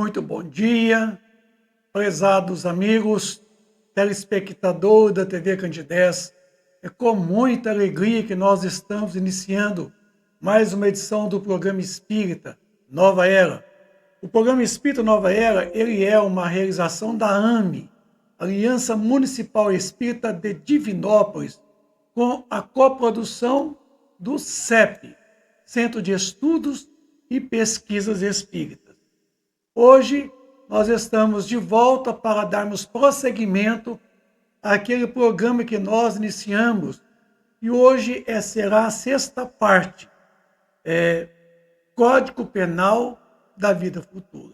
Muito bom dia, prezados amigos, telespectador da TV Candidez. É com muita alegria que nós estamos iniciando mais uma edição do programa Espírita Nova Era. O programa Espírita Nova Era, ele é uma realização da AME, Aliança Municipal Espírita de Divinópolis, com a coprodução do CEP, Centro de Estudos e Pesquisas Espíritas. Hoje, nós estamos de volta para darmos prosseguimento àquele programa que nós iniciamos, e hoje será a sexta parte, Código Penal da Vida Futura.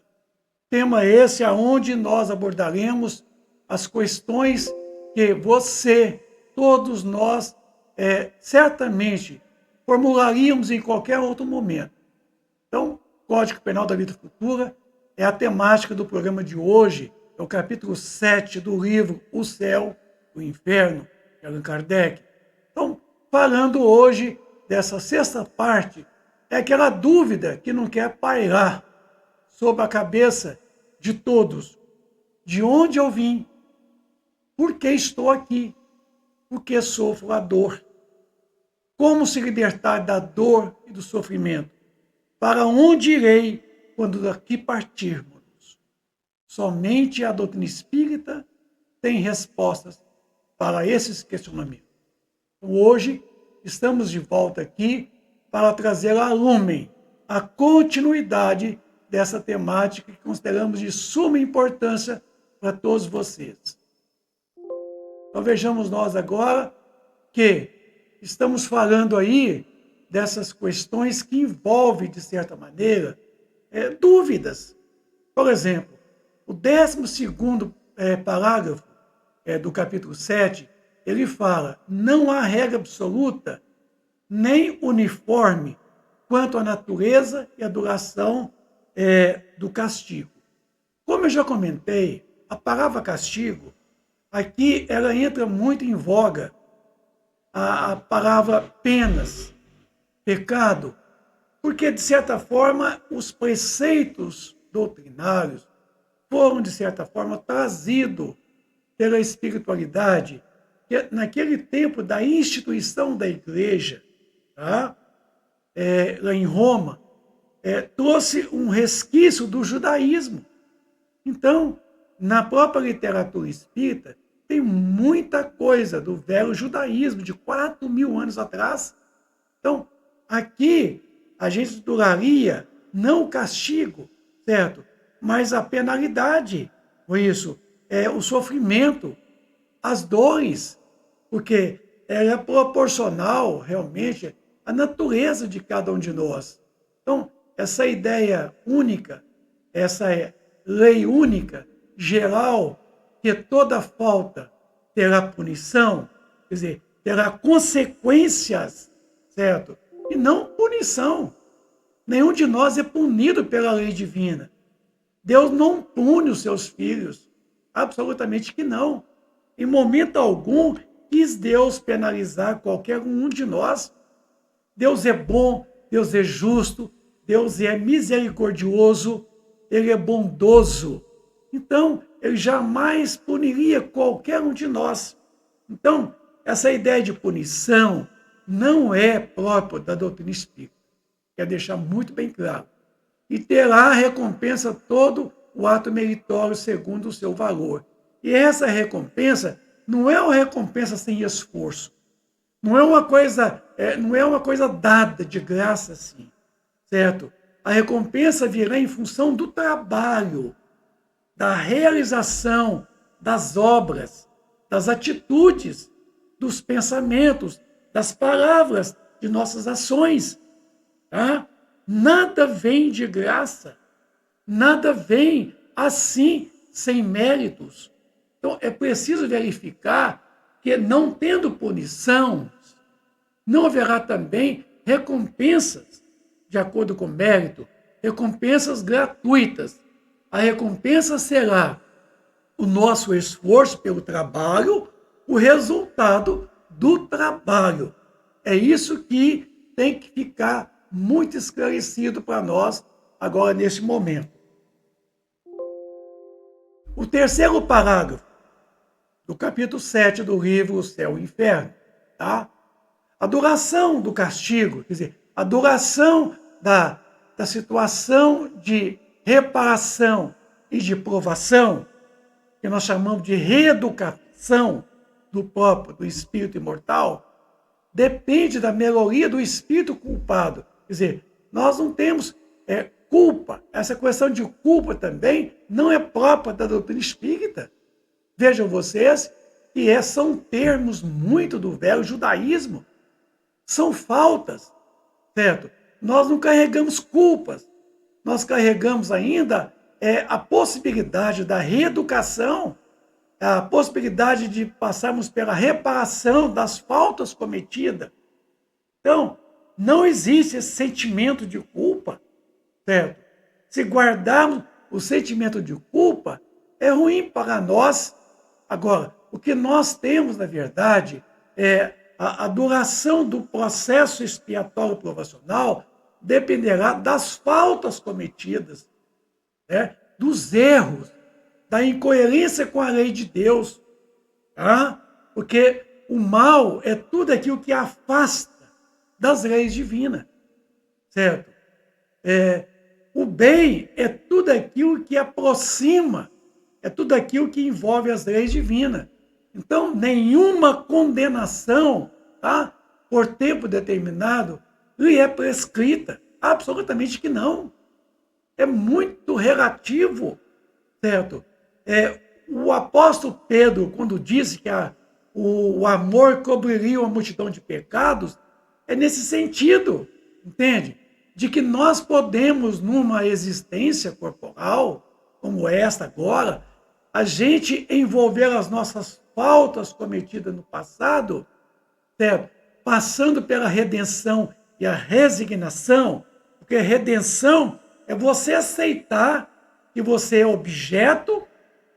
Tema esse aonde nós abordaremos as questões que você, todos nós, certamente formularíamos em qualquer outro momento. Então, Código Penal da Vida Futura é a temática do programa de hoje, é o capítulo 7 do livro O Céu, o Inferno, de Allan Kardec. Então, falando hoje dessa sexta parte, é aquela dúvida que não quer pairar sobre a cabeça de todos. De onde eu vim? Por que estou aqui? Por que sofro a dor? Como se libertar da dor e do sofrimento? Para onde irei quando daqui partirmos? Somente a doutrina espírita tem respostas para esses questionamentos. Então, hoje, estamos de volta aqui para trazer à lumen a continuidade dessa temática que consideramos de suma importância para todos vocês. Então, vejamos nós agora que estamos falando aí dessas questões que envolvem, de certa maneira, dúvidas. Por exemplo, o 12º parágrafo do capítulo 7, ele fala: não há regra absoluta nem uniforme quanto à natureza e à duração do castigo. Como eu já comentei, a palavra castigo, aqui ela entra muito em voga, a palavra penas, pecado, porque, de certa forma, os preceitos doutrinários foram, de certa forma, trazidos pela espiritualidade, que naquele tempo da instituição da igreja, tá? Lá em Roma, trouxe um resquício do judaísmo. Então, na própria literatura espírita, tem muita coisa do velho judaísmo, de 4.000 anos atrás. Então, aqui, a gente duraria não o castigo, certo? Mas a penalidade, por isso, o sofrimento, as dores, porque ela é proporcional, realmente, à natureza de cada um de nós. Então, essa ideia única, essa lei única, geral, que toda falta terá punição, quer dizer, terá consequências, certo? E não punição. Nenhum de nós é punido pela lei divina. Deus não pune os seus filhos. Absolutamente que não. Em momento algum, quis Deus penalizar qualquer um de nós. Deus é bom, Deus é justo, Deus é misericordioso, Ele é bondoso. Então, Ele jamais puniria qualquer um de nós. Então, essa ideia de punição não é própria da doutrina espírita. Quer deixar muito bem claro. E terá recompensa todo o ato meritório segundo o seu valor. E essa recompensa não é uma recompensa sem esforço. Não é uma coisa dada de graça assim, certo? A recompensa virá em função do trabalho, da realização das obras, das atitudes, dos pensamentos, das palavras, de nossas ações. Tá? Nada vem de graça, nada vem assim, sem méritos. Então, é preciso verificar que, não tendo punição, não haverá também recompensas de acordo com o mérito, recompensas gratuitas. A recompensa será o nosso esforço pelo trabalho, o resultado do trabalho. É isso que tem que ficar muito esclarecido para nós agora, nesse momento. O terceiro parágrafo do capítulo 7 do livro O Céu e o Inferno, tá? A duração do castigo, quer dizer, a duração da situação de reparação e de provação, que nós chamamos de reeducação do espírito imortal, depende da melhoria do espírito culpado. Quer dizer, nós não temos culpa. Essa questão de culpa também não é própria da doutrina espírita. Vejam vocês que são termos muito do velho judaísmo. São faltas, certo? Nós não carregamos culpas. Nós carregamos ainda a possibilidade da reeducação, a possibilidade de passarmos pela reparação das faltas cometidas. Então, não existe esse sentimento de culpa, certo? Se guardarmos o sentimento de culpa, é ruim para nós. Agora, o que nós temos, na verdade, é a duração do processo expiatório provacional dependerá das faltas cometidas, né? Dos erros, da incoerência com a lei de Deus. Tá? Porque o mal é tudo aquilo que afasta das leis divinas, certo? O bem é tudo aquilo que aproxima, é tudo aquilo que envolve as leis divinas. Então, nenhuma condenação, tá, por tempo determinado lhe é prescrita. Absolutamente que não. É muito relativo, certo? O apóstolo Pedro, quando disse que o amor cobriria uma multidão de pecados, é nesse sentido, entende? De que nós podemos, numa existência corporal, como esta agora, a gente envolver as nossas faltas cometidas no passado, certo? Passando pela redenção e a resignação, porque a redenção é você aceitar que você é objeto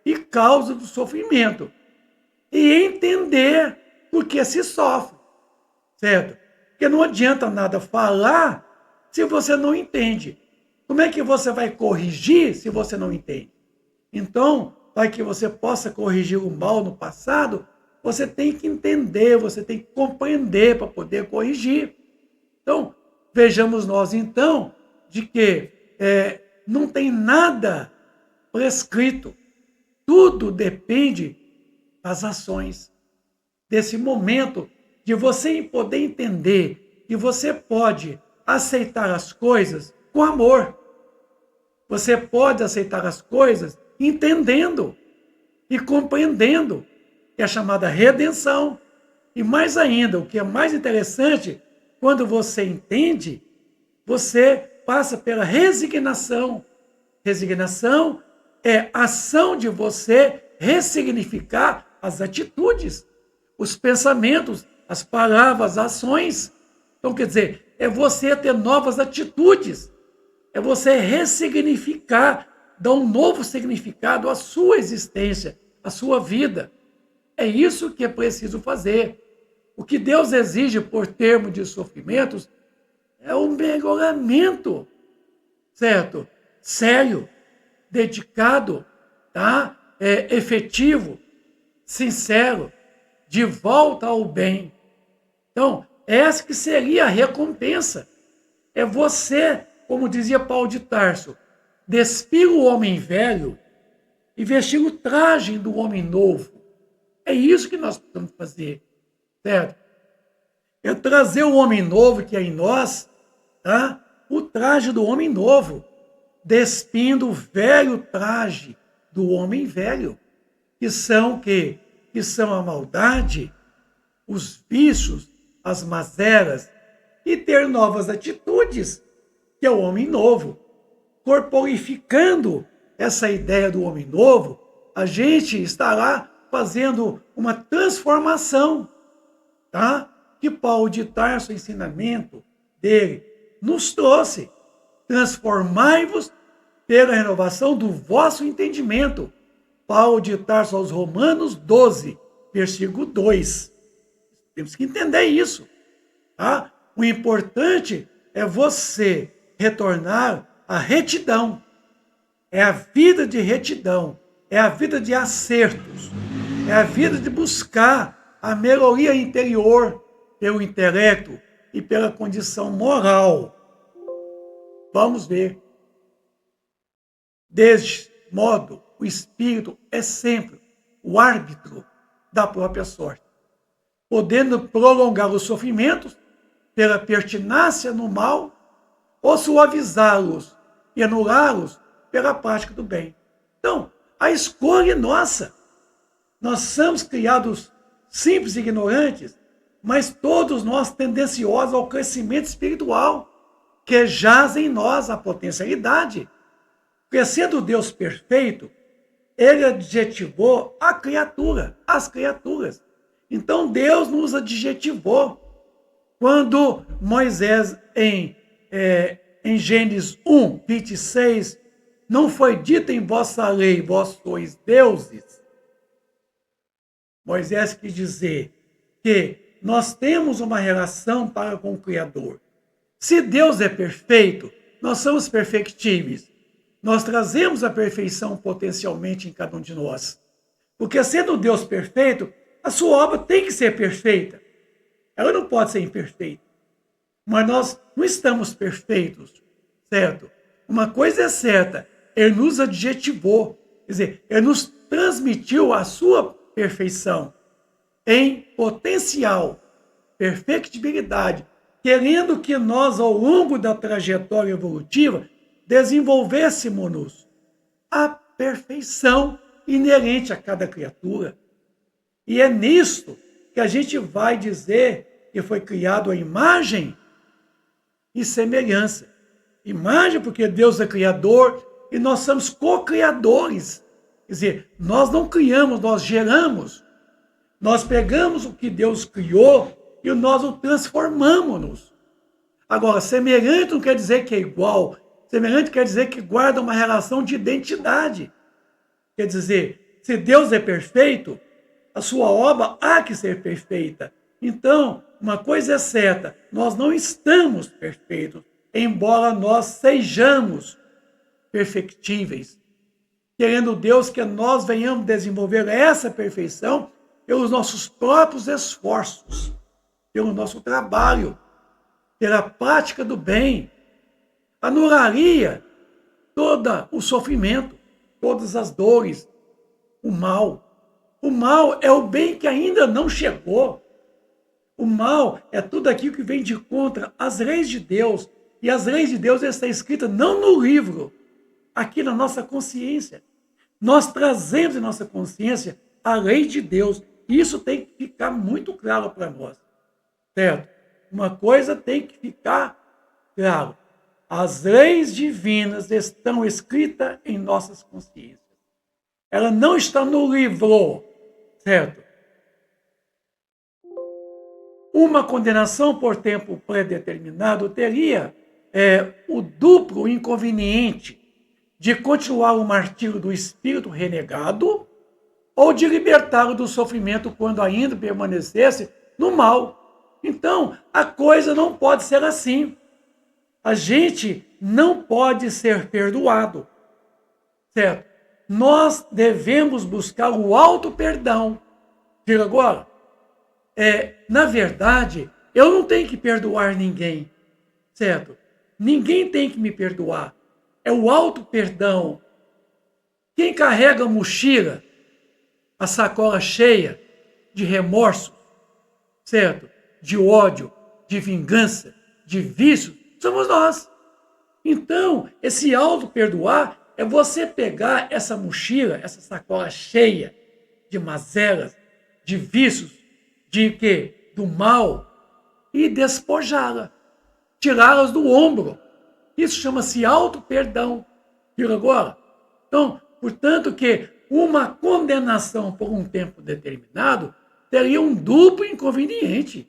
e causa do sofrimento e entender por que se sofre, certo? Porque não adianta nada falar se você não entende. Como é que você vai corrigir se você não entende? Então, para que você possa corrigir o mal no passado, você tem que entender, você tem que compreender para poder corrigir. Então, vejamos nós então de que não tem nada prescrito. Tudo depende das ações. Desse momento de você poder entender que você pode aceitar as coisas com amor. Você pode aceitar as coisas entendendo e compreendendo, que é a chamada redenção. E mais ainda, o que é mais interessante, quando você entende, você passa pela resignação. Resignação é a ação de você ressignificar as atitudes, os pensamentos, as palavras, as ações. Então, quer dizer, é você ter novas atitudes, é você ressignificar, dar um novo significado à sua existência, à sua vida. É isso que é preciso fazer. O que Deus exige por termo de sofrimentos é um melhoramento, certo? Sério, dedicado, tá? Efetivo, sincero, de volta ao bem. Então, essa que seria a recompensa. É você, como dizia Paulo de Tarso, despir o homem velho e vestir o traje do homem novo. É isso que nós precisamos fazer, certo? É trazer o homem novo que é em nós, tá? O traje do homem novo, despindo o velho traje do homem velho, que são a maldade, os vícios, as mazelas, e ter novas atitudes, que é o homem novo. Corporificando essa ideia do homem novo, a gente estará fazendo uma transformação, tá? Que Paulo de Tarso, o ensinamento dele, nos trouxe. Transformai-vos pela renovação do vosso entendimento. Paulo de Tarso aos Romanos 12, versículo 2. Temos que entender isso. Tá? O importante é você retornar à retidão. É a vida de retidão. é a vida de acertos, é a vida de buscar a melhoria interior pelo intelecto e pela condição moral. Vamos ver. Deste modo, o espírito é sempre o árbitro da própria sorte, podendo prolongar os sofrimentos pela pertinácia no mal ou suavizá-los e anulá-los pela prática do bem. Então, a escolha é nossa. Nós somos criados simples e ignorantes, mas todos nós tendenciosos ao crescimento espiritual, que jaz em nós a potencialidade. Porque sendo Deus perfeito, ele adjetivou a criatura, as criaturas. Então Deus nos adjetivou. Quando Moisés, em Gênesis 1, 26, não foi dito em vossa lei, vós sois deuses. Moisés quis dizer que nós temos uma relação para com o Criador. Se Deus é perfeito, nós somos perfectíveis. Nós trazemos a perfeição potencialmente em cada um de nós. Porque sendo Deus perfeito, a sua obra tem que ser perfeita. Ela não pode ser imperfeita. Mas nós não estamos perfeitos, certo? Uma coisa é certa, ele nos adjetivou, quer dizer, ele nos transmitiu a sua perfeição em potencial, perfectibilidade, querendo que nós, ao longo da trajetória evolutiva, desenvolvêssemos a perfeição inerente a cada criatura. E é nisto que a gente vai dizer que foi criado a imagem e semelhança. Imagem porque Deus é criador e nós somos co-criadores. Quer dizer, nós não criamos, nós geramos. Nós pegamos o que Deus criou e nós o transformamos. Agora, semelhante não quer dizer que é igual. Semelhante quer dizer que guarda uma relação de identidade. Quer dizer, se Deus é perfeito, a sua obra há que ser perfeita. Então, uma coisa é certa, nós não estamos perfeitos, embora nós sejamos perfectíveis. Querendo Deus que nós venhamos desenvolver essa perfeição pelos nossos próprios esforços, pelo nosso trabalho, pela prática do bem, anularia todo o sofrimento, todas as dores, o mal. O mal é o bem que ainda não chegou. O mal é tudo aquilo que vem de contra as leis de Deus. E as leis de Deus estão escritas não no livro, aqui na nossa consciência. Nós trazemos em nossa consciência a lei de Deus. E isso tem que ficar muito claro para nós. Certo? Uma coisa tem que ficar claro. As leis divinas estão escritas em nossas consciências. Ela não está no livro, certo? Uma condenação por tempo predeterminado teria o duplo inconveniente de continuar o martírio do espírito renegado ou de libertá-lo do sofrimento quando ainda permanecesse no mal. Então, a coisa não pode ser assim. A gente não pode ser perdoado, certo? Nós devemos buscar o auto-perdão. Diga agora, na verdade, eu não tenho que perdoar ninguém, certo? Ninguém tem que me perdoar. É o auto-perdão. Quem carrega a mochila, a sacola cheia de remorso, certo? De ódio, de vingança, de vício, somos nós. Então, esse auto-perdoar é você pegar essa mochila, essa sacola cheia de mazelas, de vícios, de quê? Do mal, e despojá-la, tirá-las do ombro. Isso chama-se auto-perdão. Viu agora? Então, portanto que uma condenação por um tempo determinado teria um duplo inconveniente.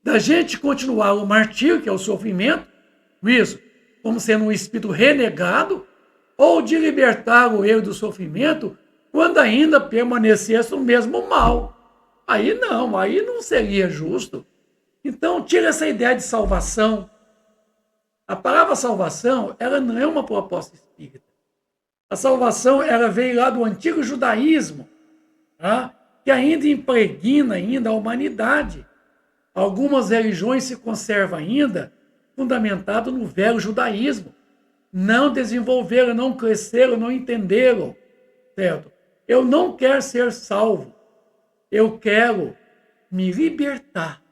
Da gente continuar o martírio, que é o sofrimento, isso, como sendo um espírito renegado, ou de libertar o erro do sofrimento quando ainda permanecesse o mesmo mal. Aí não seria justo. Então, tira essa ideia de salvação. A palavra salvação, ela não é uma proposta espírita. A salvação, ela veio lá do antigo judaísmo, tá? Que ainda impregna ainda a humanidade. Algumas religiões se conservam ainda fundamentado no velho judaísmo. Não desenvolveram, não cresceram, não entenderam, certo? Eu não quero ser salvo. Eu quero me libertar.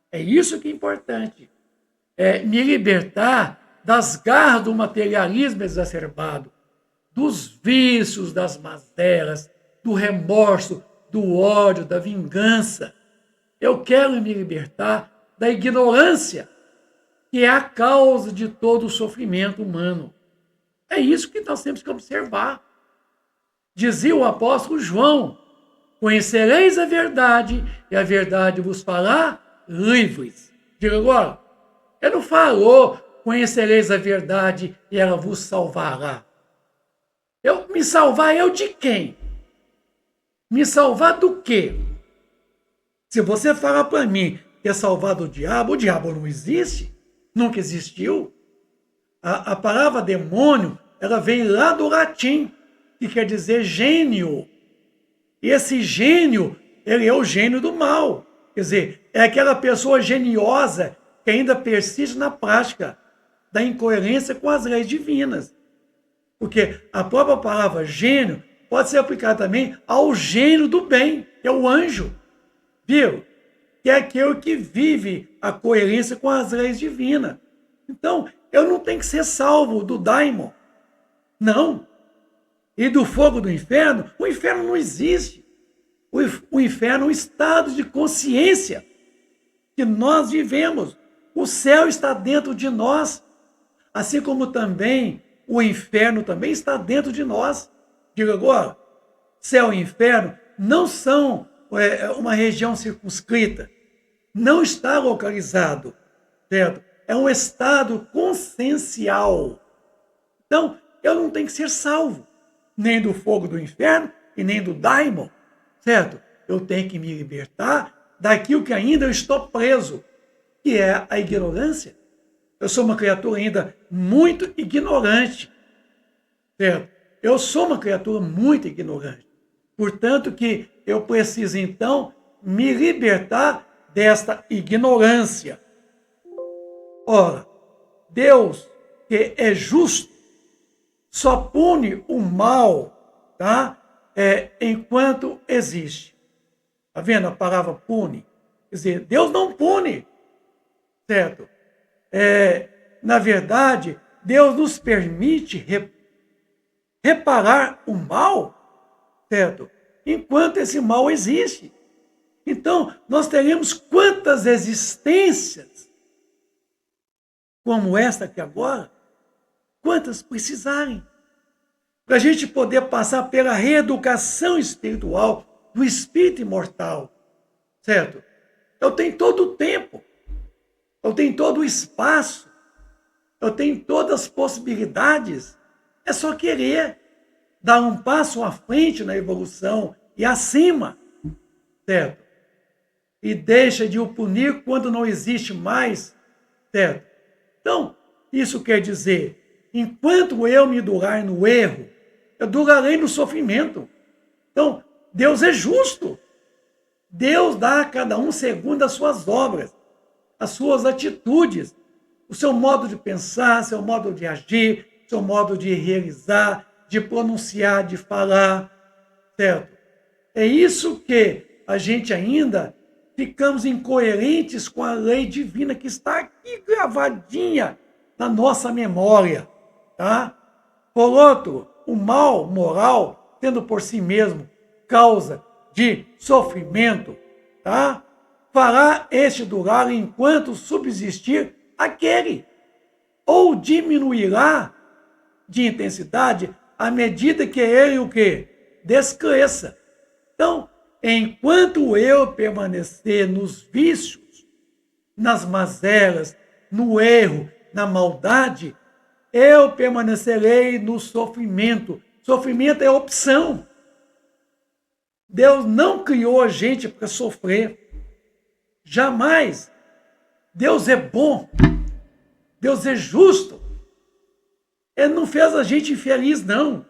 É isso que é importante. É me libertar das garras do materialismo exacerbado, dos vícios, das mazelas, do remorso, do ódio, da vingança. Eu quero me libertar da ignorância, que é a causa de todo o sofrimento humano. É isso que nós temos que observar. Dizia o apóstolo João: conhecereis a verdade, e a verdade vos fará livres. Diga agora, ele não falou: conhecereis a verdade e ela vos salvará. Me salvar eu de quem? Me salvar do quê? Se você falar para mim que é salvar do diabo, o diabo não existe, nunca existiu. A palavra demônio, ela vem lá do latim, que quer dizer gênio. E esse gênio, ele é o gênio do mal. Quer dizer, é aquela pessoa geniosa que ainda persiste na prática da incoerência com as leis divinas. Porque a própria palavra gênio pode ser aplicada também ao gênio do bem, que é o anjo. Viu? Que é aquele que vive a coerência com as leis divinas. Então, eu não tenho que ser salvo do daimon. Não. E do fogo do inferno, o inferno não existe. O inferno é um estado de consciência que nós vivemos. O céu está dentro de nós, assim como também o inferno também está dentro de nós. Diga agora, céu e inferno não são uma região circunscrita, não está localizado, certo? É um estado consciencial. Então, eu não tenho que ser salvo, nem do fogo do inferno e nem do daimon, certo? Eu tenho que me libertar daquilo que ainda eu estou preso, que é a ignorância. Eu sou uma criatura ainda muito ignorante, certo? Eu sou uma criatura muito ignorante. Portanto, que eu preciso, então, me libertar desta ignorância. Ora, Deus, que é justo, só pune o mal, tá? Enquanto existe. Está vendo a palavra pune? Quer dizer, Deus não pune, certo? Na verdade, Deus nos permite reparar o mal, certo? Enquanto esse mal existe. Então, nós teremos quantas existências como esta aqui agora, quantas precisarem, para a gente poder passar pela reeducação espiritual do espírito imortal, certo? Eu tenho todo o tempo, eu tenho todo o espaço, eu tenho todas as possibilidades, é só querer dar um passo à frente na evolução e acima, certo? E deixa de o punir quando não existe mais, certo? Então, isso quer dizer, enquanto eu me durar no erro, eu durarei no sofrimento. Então, Deus é justo. Deus dá a cada um segundo as suas obras, as suas atitudes, o seu modo de pensar, seu modo de agir, seu modo de realizar, de pronunciar, de falar, certo? É isso que a gente ainda ficamos incoerentes com a lei divina que está aqui gravadinha na nossa memória, tá? Por outro, o mal moral, tendo por si mesmo causa de sofrimento, tá? Fará este durar enquanto subsistir aquele, ou diminuirá de intensidade à medida que ele o quê? Descresça. Então, enquanto eu permanecer nos vícios, nas mazelas, no erro, na maldade, eu permanecerei no sofrimento. Sofrimento é opção. Deus não criou a gente para sofrer. Jamais. Deus é bom. Deus é justo. Ele não fez a gente infeliz, não.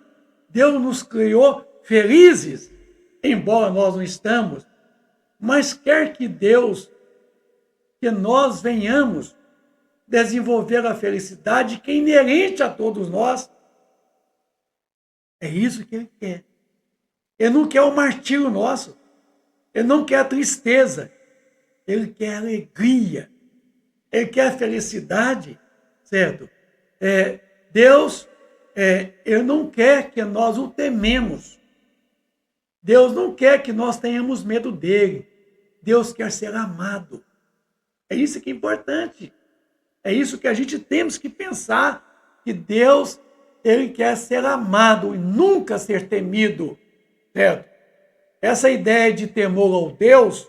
Deus nos criou felizes, embora nós não estamos, mas quer que nós venhamos desenvolver a felicidade que é inerente a todos nós. É isso que Ele quer. Ele não quer o martírio nosso. Ele não quer a tristeza. Ele quer a alegria. Ele quer a felicidade, certo? Deus, Ele não quer que nós o tememos. Deus não quer que nós tenhamos medo dele. Deus quer ser amado. É isso que é importante. É isso que a gente temos que pensar, que Deus, Ele quer ser amado e nunca ser temido, certo? Essa ideia de temor ao Deus,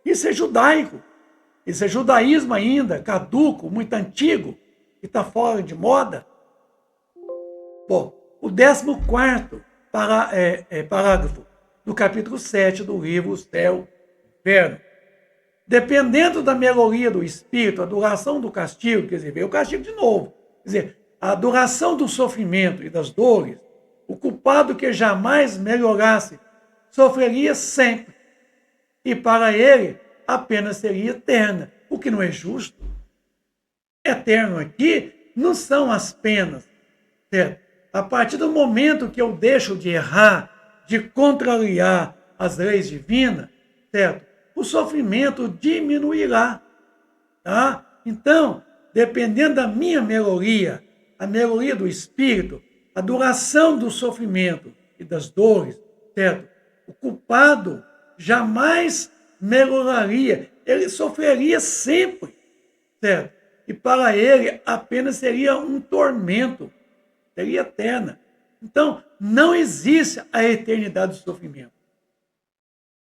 isso é judaico. Isso é judaísmo ainda, caduco, muito antigo, que está fora de moda. Bom, o 14º parágrafo do capítulo 7 do livro O Céu e o Inferno. Dependendo da melodia do espírito, a duração do castigo, quer dizer, veio o castigo de novo. Quer dizer, a duração do sofrimento e das dores, o culpado que jamais melhorasse, sofreria sempre. E para ele, a pena seria eterna, o que não é justo. Eterno aqui não são as penas, certo? A partir do momento que eu deixo de errar, de contrariar as leis divinas, certo? O sofrimento diminuirá, tá? Então, dependendo da minha melhoria, a melhoria do espírito, a duração do sofrimento e das dores, certo? O culpado jamais melhoraria, ele sofreria sempre, certo? E para ele apenas seria um tormento, seria eterna. Então, não existe a eternidade do sofrimento.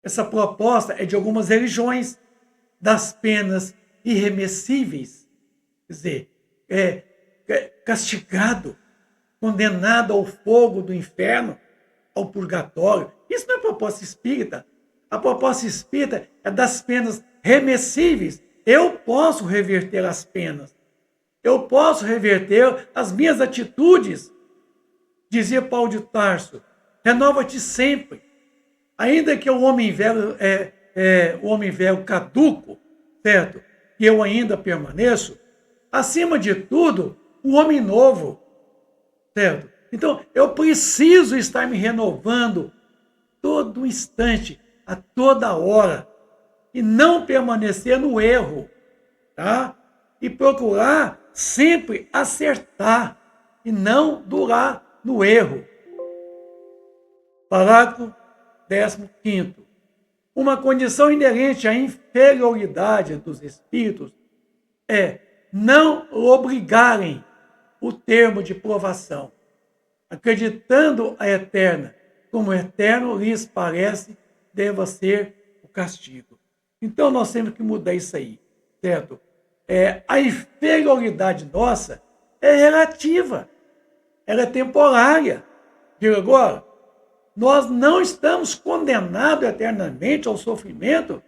Essa proposta é de algumas religiões, das penas irremessíveis, quer dizer, castigado, condenado ao fogo do inferno, ao purgatório. Isso não é proposta espírita. A proposta espírita é das penas remessíveis. Eu posso reverter as penas. Eu posso reverter as minhas atitudes. Dizia Paulo de Tarso, renova-te sempre. Ainda que o homem velho caduco, certo? E eu ainda permaneço, acima de tudo, o homem novo, certo? Então, eu preciso estar me renovando todo instante, a toda hora, e não permanecer no erro, tá? E procurar sempre acertar e não durar no erro. Parágrafo 15º. Uma condição inerente à inferioridade dos espíritos é não obrigarem o termo de provação, acreditando a eterna, como eterno lhes parece, deva ser o castigo. Então nós temos que mudar isso aí, certo? A inferioridade nossa é relativa, ela é temporária. Digo agora, nós não estamos condenados eternamente ao sofrimento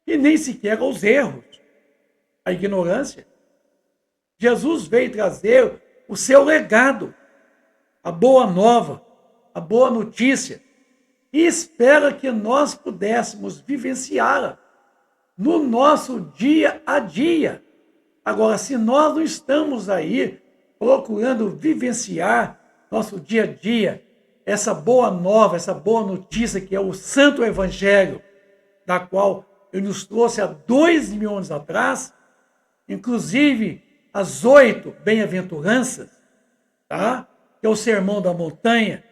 e nem sequer aos erros, à ignorância. Jesus veio trazer o seu legado, a boa nova, a boa notícia, e espera que nós pudéssemos vivenciá-la no nosso dia a dia. Agora, se nós não estamos aí procurando vivenciar nosso dia a dia, essa boa nova, essa boa notícia que é o Santo Evangelho, da qual ele nos trouxe há 2000 anos atrás, inclusive as 8 bem-aventuranças, tá? Que é o Sermão da Montanha,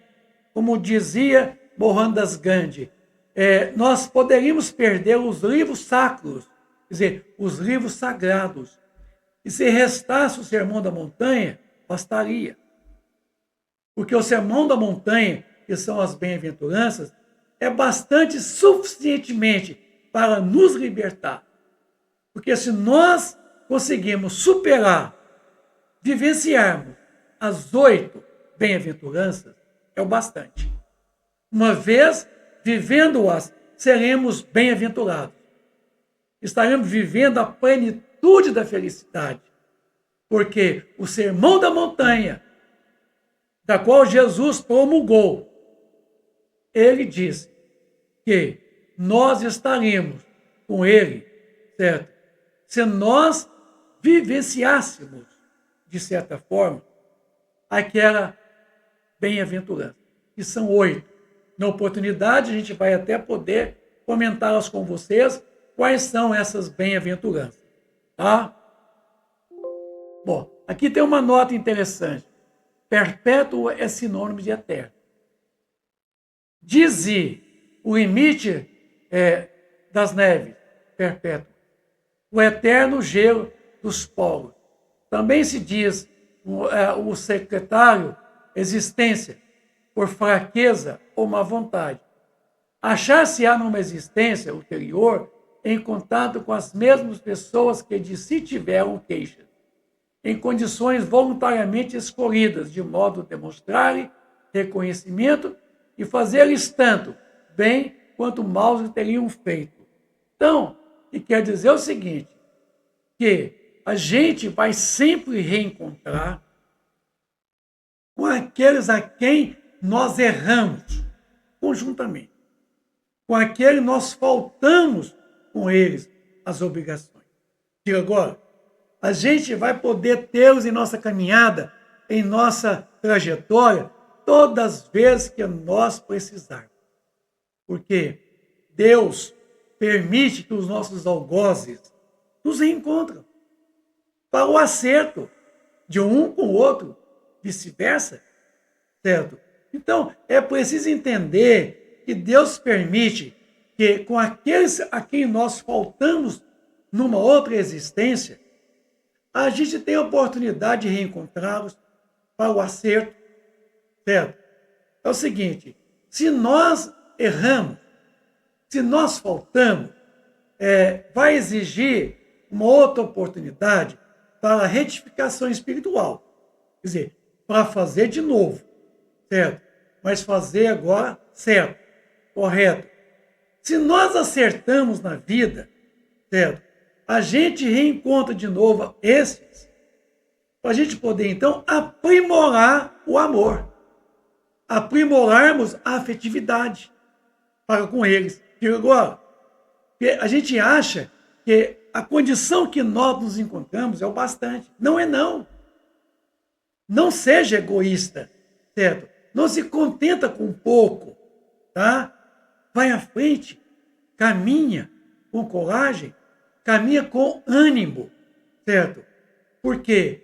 como dizia Mohandas Gandhi, nós poderíamos perder os livros sacros, quer dizer, os livros sagrados, e se restasse o Sermão da Montanha, bastaria. Porque o Sermão da Montanha, que são as bem-aventuranças, é bastante suficientemente para nos libertar. Porque se nós conseguimos superar, vivenciarmos as 8 bem-aventuranças, é o bastante. Uma vez vivendo-as, seremos bem-aventurados. Estaremos vivendo a plenitude da felicidade. Porque o Sermão da Montanha da qual Jesus promulgou, ele disse que nós estaremos com ele, certo? Se nós vivenciássemos, de certa forma, aquela bem-aventurança, que são 8. Na oportunidade, a gente vai até poder comentá-las com vocês, quais são essas bem-aventuranças, tá? Bom, aqui tem uma nota interessante. Perpétuo é sinônimo de eterno. Dize o limite das neves, perpétuo. O eterno gelo dos polos. Também se diz o secretário, existência, por fraqueza ou má vontade. Achar-se-á numa existência ulterior em contato com as mesmas pessoas que de si tiveram queixas, em condições voluntariamente escolhidas, de modo a demonstrarem reconhecimento e fazer-lhes tanto bem quanto mal lhes teriam feito. Então, e quer dizer o seguinte, que a gente vai sempre reencontrar com aqueles a quem nós erramos conjuntamente, com aqueles nós faltamos com eles as obrigações. Diga agora, a gente vai poder tê-los em nossa caminhada, em nossa trajetória, todas as vezes que nós precisarmos. Porque Deus permite que os nossos algozes nos reencontrem para o acerto de um com o outro, vice-versa, certo? Então, é preciso entender que Deus permite que com aqueles a quem nós faltamos numa outra existência, a gente tem a oportunidade de reencontrá-los para o acerto, certo? É o seguinte, se nós erramos, se nós faltamos, vai exigir uma outra oportunidade para a retificação espiritual. Quer dizer, para fazer de novo, certo? Mas fazer agora certo, correto. Se nós acertamos na vida, certo? A gente reencontra de novo esses, para a gente poder, então, aprimorar o amor, aprimorarmos a afetividade para com eles. E agora, a gente acha que a condição que nós nos encontramos é o bastante. Não é não. Não seja egoísta, certo? Não se contenta com pouco, tá? Vai à frente, caminha com coragem, caminha com ânimo, certo? Porque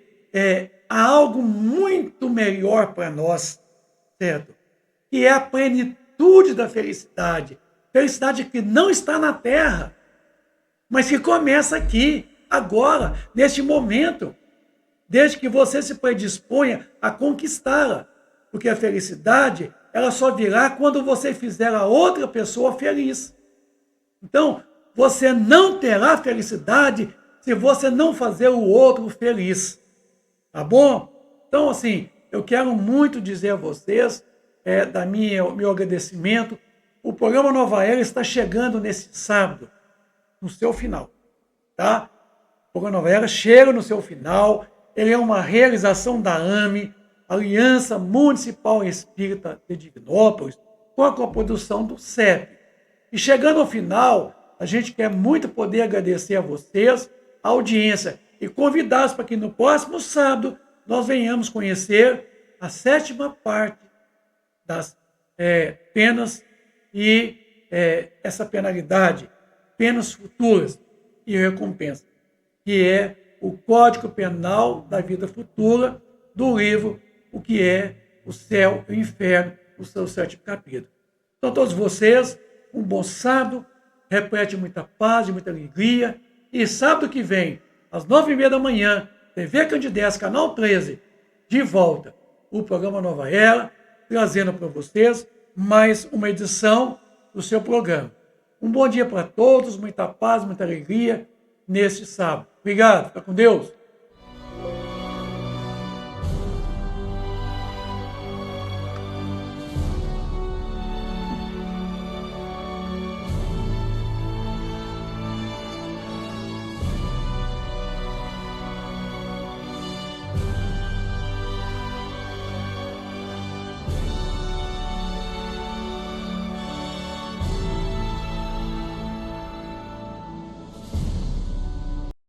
há algo muito melhor para nós, certo? Que é a plenitude da felicidade. Felicidade que não está na terra, mas que começa aqui, agora, neste momento, desde que você se predisponha a conquistá-la. Porque a felicidade, ela só virá quando você fizer a outra pessoa feliz. Então, você não terá felicidade se você não fazer o outro feliz. Tá bom? Então, assim, eu quero muito dizer a vocês, meu agradecimento. O programa Nova Era está chegando nesse sábado, no seu final. Tá? O programa Nova Era chega no seu final. Ele é uma realização da AME, Aliança Municipal Espírita de Divinópolis, com a coprodução do CEP. E chegando ao final, a gente quer muito poder agradecer a vocês, a audiência, e convidá-los para que no próximo sábado nós venhamos conhecer a 7ª parte das penas e essa penalidade, penas futuras e recompensa, que é o Código Penal da Vida Futura, do livro O que é o Céu e o Inferno, o seu 7º capítulo. Então, todos vocês, um bom sábado, repete muita paz e muita alegria, e sábado que vem, às 9h30 da manhã, TV Candidez, Canal 13, de volta, o programa Nova Era, trazendo para vocês mais uma edição do seu programa. Um bom dia para todos, muita paz, muita alegria, neste sábado. Obrigado, fica com Deus.